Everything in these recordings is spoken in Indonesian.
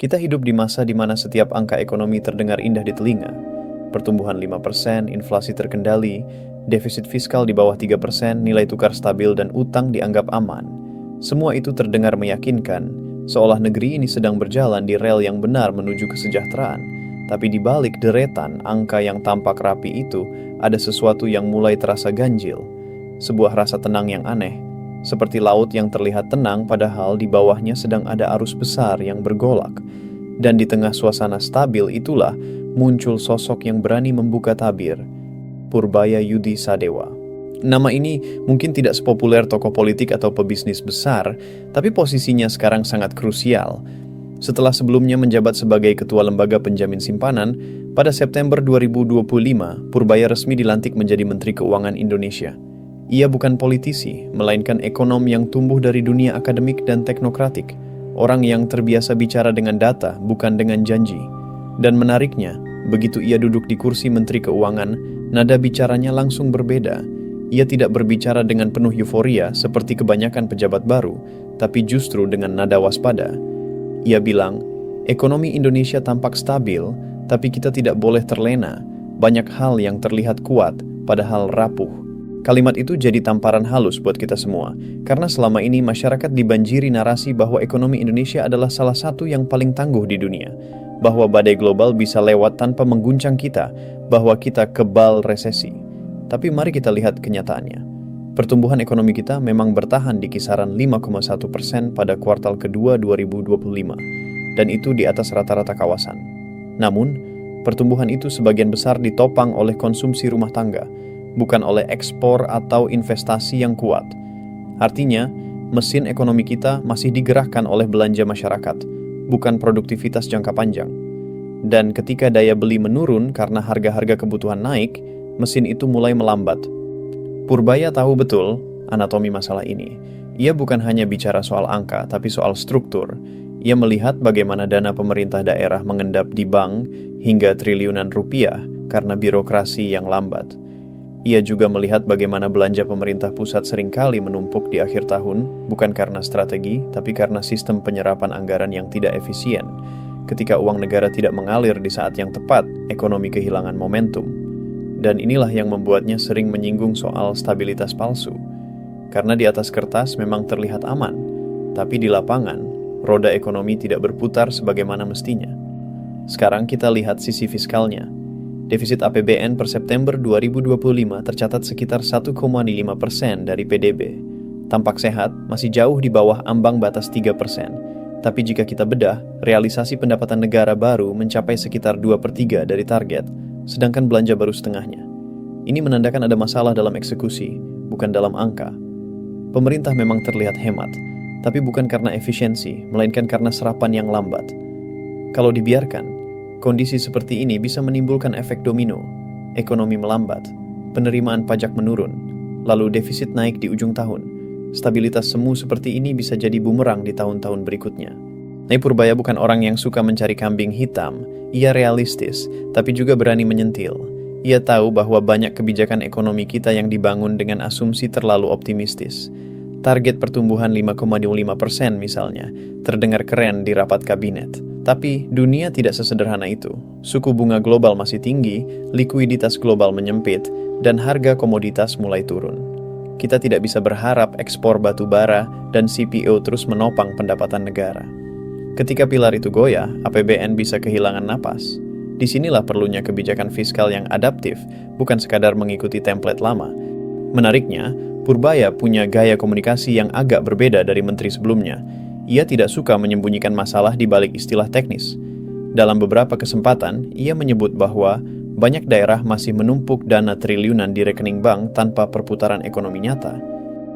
Kita hidup di masa di mana setiap angka ekonomi terdengar indah di telinga. Pertumbuhan 5%, inflasi terkendali, defisit fiskal di bawah 3%, nilai tukar stabil dan utang dianggap aman. Semua itu terdengar meyakinkan, seolah negeri ini sedang berjalan di rel yang benar menuju kesejahteraan. Tapi di balik deretan angka yang tampak rapi itu, ada sesuatu yang mulai terasa ganjil. Sebuah rasa tenang yang aneh, seperti laut yang terlihat tenang padahal di bawahnya sedang ada arus besar yang bergolak. Dan di tengah suasana stabil itulah muncul sosok yang berani membuka tabir, Purbaya Yudi Sadewa. Nama ini mungkin tidak sepopuler tokoh politik atau pebisnis besar, tapi posisinya sekarang sangat krusial. Setelah sebelumnya menjabat sebagai Ketua Lembaga Penjamin Simpanan, pada September 2025, Purbaya resmi dilantik menjadi Menteri Keuangan Indonesia. Ia bukan politisi, melainkan ekonom yang tumbuh dari dunia akademik dan teknokratik. Orang yang terbiasa bicara dengan data, bukan dengan janji. Dan menariknya, begitu ia duduk di kursi Menteri Keuangan, nada bicaranya langsung berbeda. Ia tidak berbicara dengan penuh euforia seperti kebanyakan pejabat baru, tapi justru dengan nada waspada. Ia bilang, ekonomi Indonesia tampak stabil, tapi kita tidak boleh terlena. Banyak hal yang terlihat kuat, padahal rapuh. Kalimat itu jadi tamparan halus buat kita semua, karena selama ini masyarakat dibanjiri narasi bahwa ekonomi Indonesia adalah salah satu yang paling tangguh di dunia, bahwa badai global bisa lewat tanpa mengguncang kita, bahwa kita kebal resesi. Tapi mari kita lihat kenyataannya. Pertumbuhan ekonomi kita memang bertahan di kisaran 5,1% pada kuartal kedua 2025, dan itu di atas rata-rata kawasan. Namun, pertumbuhan itu sebagian besar ditopang oleh konsumsi rumah tangga, bukan oleh ekspor atau investasi yang kuat. Artinya, mesin ekonomi kita masih digerakkan oleh belanja masyarakat, bukan produktivitas jangka panjang. Dan ketika daya beli menurun karena harga-harga kebutuhan naik, mesin itu mulai melambat. Purbaya tahu betul anatomi masalah ini. Ia bukan hanya bicara soal angka, tapi soal struktur. Ia melihat bagaimana dana pemerintah daerah mengendap di bank hingga triliunan rupiah karena birokrasi yang lambat. Ia juga melihat bagaimana belanja pemerintah pusat seringkali menumpuk di akhir tahun, bukan karena strategi, tapi karena sistem penyerapan anggaran yang tidak efisien. Ketika uang negara tidak mengalir di saat yang tepat, ekonomi kehilangan momentum. Dan inilah yang membuatnya sering menyinggung soal stabilitas palsu. Karena di atas kertas memang terlihat aman, tapi di lapangan, roda ekonomi tidak berputar sebagaimana mestinya. Sekarang kita lihat sisi fiskalnya. Defisit APBN per September 2025 tercatat sekitar 1,5% dari PDB. Tampak sehat, masih jauh di bawah ambang batas 3%. Tapi jika kita bedah, realisasi pendapatan negara baru mencapai sekitar 2/3 dari target, sedangkan belanja baru setengahnya. Ini menandakan ada masalah dalam eksekusi, bukan dalam angka. Pemerintah memang terlihat hemat, tapi bukan karena efisiensi, melainkan karena serapan yang lambat. Kalau dibiarkan, kondisi seperti ini bisa menimbulkan efek domino. Ekonomi melambat, penerimaan pajak menurun, lalu defisit naik di ujung tahun. Stabilitas semu seperti ini bisa jadi bumerang di tahun-tahun berikutnya. Purbaya bukan orang yang suka mencari kambing hitam. Ia realistis, tapi juga berani menyentil. Ia tahu bahwa banyak kebijakan ekonomi kita yang dibangun dengan asumsi terlalu optimistis. Target pertumbuhan 5,25% misalnya, terdengar keren di rapat kabinet. Tapi dunia tidak sesederhana itu. Suku bunga global masih tinggi, likuiditas global menyempit, dan harga komoditas mulai turun. Kita tidak bisa berharap ekspor batu bara dan CPO terus menopang pendapatan negara. Ketika pilar itu goyah, APBN bisa kehilangan napas. Disinilah perlunya kebijakan fiskal yang adaptif, bukan sekadar mengikuti template lama. Menariknya, Purbaya punya gaya komunikasi yang agak berbeda dari menteri sebelumnya. Ia tidak suka menyembunyikan masalah di balik istilah teknis. Dalam beberapa kesempatan, ia menyebut bahwa banyak daerah masih menumpuk dana triliunan di rekening bank tanpa perputaran ekonomi nyata.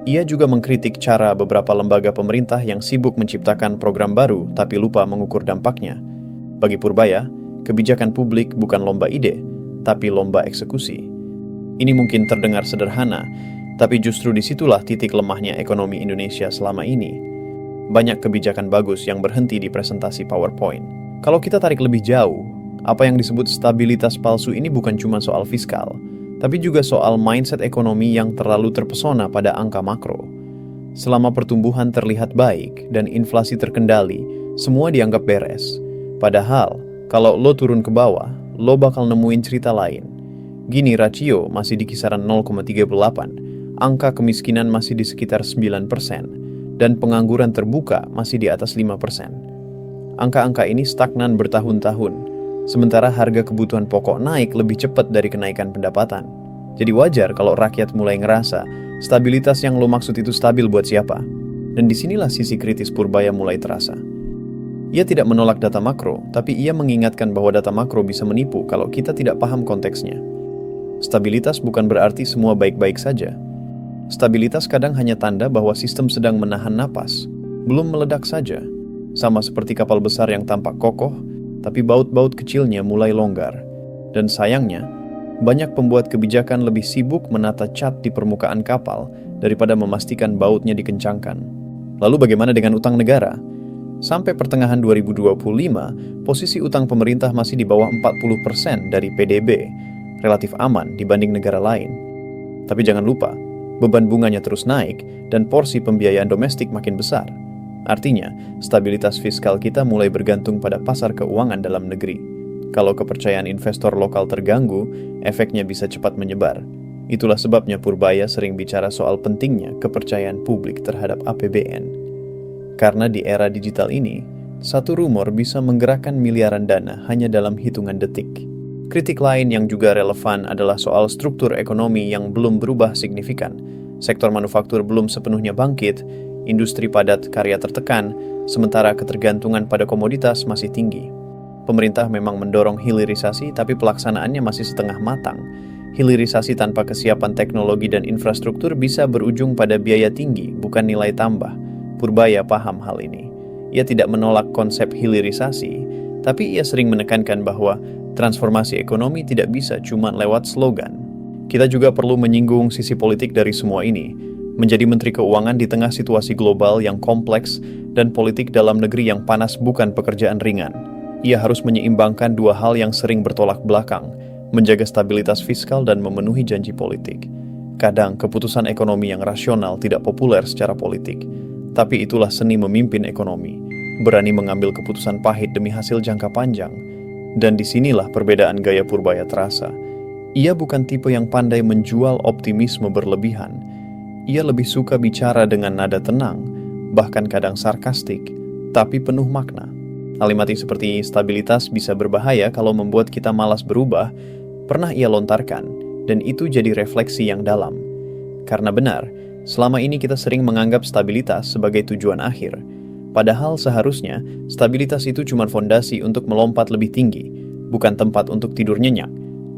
Ia juga mengkritik cara beberapa lembaga pemerintah yang sibuk menciptakan program baru tapi lupa mengukur dampaknya. Bagi Purbaya, kebijakan publik bukan lomba ide, tapi lomba eksekusi. Ini mungkin terdengar sederhana, tapi justru disitulah titik lemahnya ekonomi Indonesia selama ini. Banyak kebijakan bagus yang berhenti di presentasi PowerPoint. Kalau kita tarik lebih jauh, apa yang disebut stabilitas palsu ini bukan cuma soal fiskal, tapi juga soal mindset ekonomi yang terlalu terpesona pada angka makro. Selama pertumbuhan terlihat baik dan inflasi terkendali, semua dianggap beres. Padahal, kalau lo turun ke bawah, lo bakal nemuin cerita lain. Gini, rasio masih di kisaran 0,38, angka kemiskinan masih di sekitar 9%, dan pengangguran terbuka masih di atas 5%. Angka-angka ini stagnan bertahun-tahun, sementara harga kebutuhan pokok naik lebih cepat dari kenaikan pendapatan. Jadi wajar kalau rakyat mulai ngerasa, stabilitas yang lo maksud itu stabil buat siapa? Dan disinilah sisi kritis Purbaya mulai terasa. Ia tidak menolak data makro, tapi ia mengingatkan bahwa data makro bisa menipu kalau kita tidak paham konteksnya. Stabilitas bukan berarti semua baik-baik saja. Stabilitas kadang hanya tanda bahwa sistem sedang menahan napas, belum meledak saja. Sama seperti kapal besar yang tampak kokoh, tapi baut-baut kecilnya mulai longgar. Dan sayangnya, banyak pembuat kebijakan lebih sibuk menata cat di permukaan kapal daripada memastikan bautnya dikencangkan. Lalu bagaimana dengan utang negara? Sampai pertengahan 2025, posisi utang pemerintah masih di bawah 40% dari PDB, relatif aman dibanding negara lain. Tapi jangan lupa, beban bunganya terus naik dan porsi pembiayaan domestik makin besar. Artinya, stabilitas fiskal kita mulai bergantung pada pasar keuangan dalam negeri. Kalau kepercayaan investor lokal terganggu, efeknya bisa cepat menyebar. Itulah sebabnya Purbaya sering bicara soal pentingnya kepercayaan publik terhadap APBN. Karena di era digital ini, satu rumor bisa menggerakkan miliaran dana hanya dalam hitungan detik. Kritik lain yang juga relevan adalah soal struktur ekonomi yang belum berubah signifikan. Sektor manufaktur belum sepenuhnya bangkit, industri padat karya tertekan, sementara ketergantungan pada komoditas masih tinggi. Pemerintah memang mendorong hilirisasi, tapi pelaksanaannya masih setengah matang. Hilirisasi tanpa kesiapan teknologi dan infrastruktur bisa berujung pada biaya tinggi, bukan nilai tambah. Purbaya paham hal ini. Ia tidak menolak konsep hilirisasi, tapi ia sering menekankan bahwa transformasi ekonomi tidak bisa cuma lewat slogan. Kita juga perlu menyinggung sisi politik dari semua ini. Menjadi Menteri Keuangan di tengah situasi global yang kompleks dan politik dalam negeri yang panas bukan pekerjaan ringan. Ia harus menyeimbangkan dua hal yang sering bertolak belakang, menjaga stabilitas fiskal dan memenuhi janji politik. Kadang keputusan ekonomi yang rasional tidak populer secara politik. Tapi itulah seni memimpin ekonomi, berani mengambil keputusan pahit demi hasil jangka panjang. Dan disinilah perbedaan gaya Purbaya terasa. Ia bukan tipe yang pandai menjual optimisme berlebihan. Ia lebih suka bicara dengan nada tenang, bahkan kadang sarkastik, tapi penuh makna. Kalimat seperti stabilitas bisa berbahaya kalau membuat kita malas berubah, pernah ia lontarkan, dan itu jadi refleksi yang dalam. Karena benar, selama ini kita sering menganggap stabilitas sebagai tujuan akhir. Padahal seharusnya, stabilitas itu cuma fondasi untuk melompat lebih tinggi, bukan tempat untuk tidur nyenyak.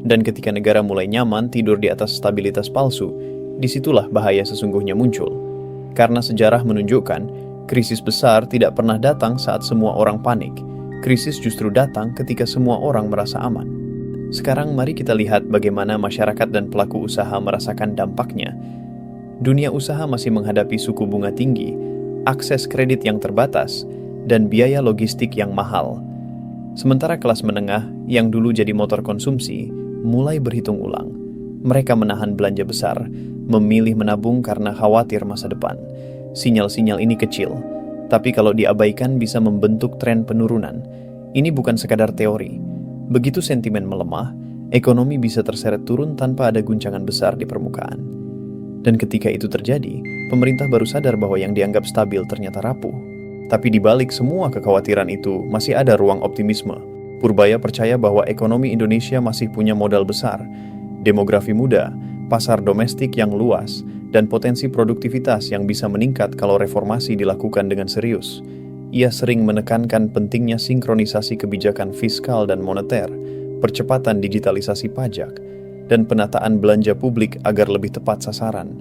Dan ketika negara mulai nyaman tidur di atas stabilitas palsu, disitulah bahaya sesungguhnya muncul. Karena sejarah menunjukkan, krisis besar tidak pernah datang saat semua orang panik. Krisis justru datang ketika semua orang merasa aman. Sekarang mari kita lihat bagaimana masyarakat dan pelaku usaha merasakan dampaknya. Dunia usaha masih menghadapi suku bunga tinggi, akses kredit yang terbatas, dan biaya logistik yang mahal. Sementara kelas menengah yang dulu jadi motor konsumsi mulai berhitung ulang. Mereka menahan belanja besar, memilih menabung karena khawatir masa depan. Sinyal-sinyal ini kecil, tapi kalau diabaikan bisa membentuk tren penurunan. Ini bukan sekadar teori. Begitu sentimen melemah, ekonomi bisa terseret turun tanpa ada guncangan besar di permukaan. Dan ketika itu terjadi, pemerintah baru sadar bahwa yang dianggap stabil ternyata rapuh. Tapi di balik semua kekhawatiran itu, masih ada ruang optimisme. Purbaya percaya bahwa ekonomi Indonesia masih punya modal besar, demografi muda, pasar domestik yang luas, dan potensi produktivitas yang bisa meningkat kalau reformasi dilakukan dengan serius. Ia sering menekankan pentingnya sinkronisasi kebijakan fiskal dan moneter, percepatan digitalisasi pajak, dan penataan belanja publik agar lebih tepat sasaran.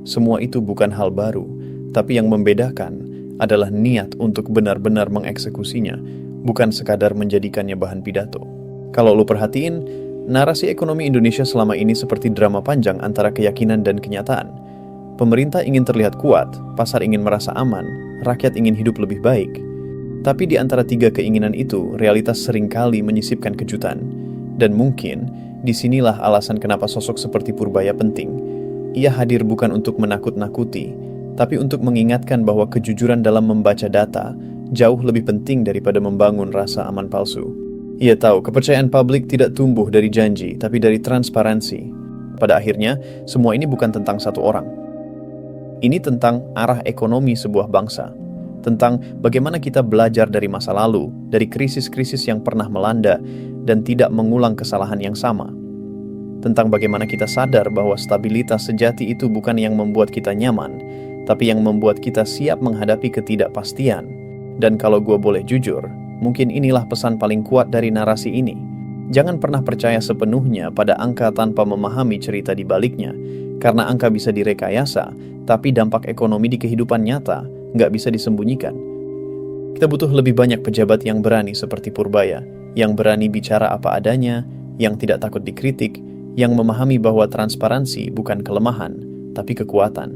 Semua itu bukan hal baru, tapi yang membedakan adalah niat untuk benar-benar mengeksekusinya, bukan sekadar menjadikannya bahan pidato. Kalau lu perhatiin, narasi ekonomi Indonesia selama ini seperti drama panjang antara keyakinan dan kenyataan. Pemerintah ingin terlihat kuat, pasar ingin merasa aman, rakyat ingin hidup lebih baik. Tapi di antara tiga keinginan itu, realitas seringkali menyisipkan kejutan. Dan mungkin, disinilah alasan kenapa sosok seperti Purbaya penting. Ia hadir bukan untuk menakut-nakuti, tapi untuk mengingatkan bahwa kejujuran dalam membaca data jauh lebih penting daripada membangun rasa aman palsu. Ia tahu kepercayaan publik tidak tumbuh dari janji, tapi dari transparansi. Pada akhirnya, semua ini bukan tentang satu orang. Ini tentang arah ekonomi sebuah bangsa. Tentang bagaimana kita belajar dari masa lalu, dari krisis-krisis yang pernah melanda, dan tidak mengulang kesalahan yang sama. Tentang bagaimana kita sadar bahwa stabilitas sejati itu bukan yang membuat kita nyaman, tapi yang membuat kita siap menghadapi ketidakpastian. Dan kalau gue boleh jujur, mungkin inilah pesan paling kuat dari narasi ini. Jangan pernah percaya sepenuhnya pada angka tanpa memahami cerita di baliknya, karena angka bisa direkayasa, tapi dampak ekonomi di kehidupan nyata nggak bisa disembunyikan. Kita butuh lebih banyak pejabat yang berani seperti Purbaya, yang berani bicara apa adanya, yang tidak takut dikritik, yang memahami bahwa transparansi bukan kelemahan, tapi kekuatan.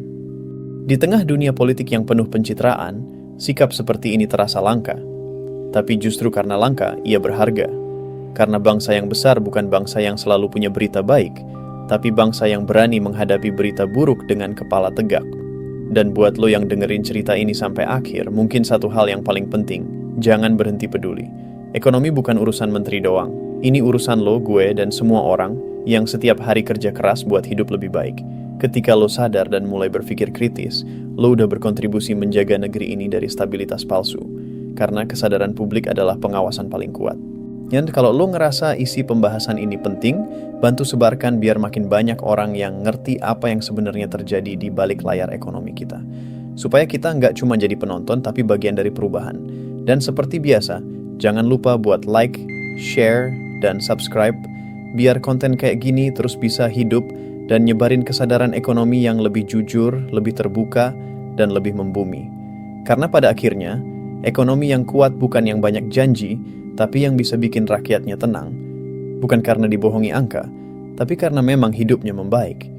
Di tengah dunia politik yang penuh pencitraan, sikap seperti ini terasa langka. Tapi justru karena langka, ia berharga. Karena bangsa yang besar bukan bangsa yang selalu punya berita baik, tapi bangsa yang berani menghadapi berita buruk dengan kepala tegak. Dan buat lo yang dengerin cerita ini sampai akhir, mungkin satu hal yang paling penting, jangan berhenti peduli. Ekonomi bukan urusan menteri doang. Ini urusan lo, gue, dan semua orang yang setiap hari kerja keras buat hidup lebih baik. Ketika lo sadar dan mulai berpikir kritis, lo udah berkontribusi menjaga negeri ini dari stabilitas palsu. Karena kesadaran publik adalah pengawasan paling kuat. Dan kalau lo ngerasa isi pembahasan ini penting, bantu sebarkan biar makin banyak orang yang ngerti apa yang sebenarnya terjadi di balik layar ekonomi kita. Supaya kita nggak cuma jadi penonton, tapi bagian dari perubahan. Dan seperti biasa, jangan lupa buat like, share, dan subscribe, biar konten kayak gini terus bisa hidup dan nyebarin kesadaran ekonomi yang lebih jujur, lebih terbuka, dan lebih membumi. Karena pada akhirnya, ekonomi yang kuat bukan yang banyak janji, tapi yang bisa bikin rakyatnya tenang. Bukan karena dibohongi angka, tapi karena memang hidupnya membaik.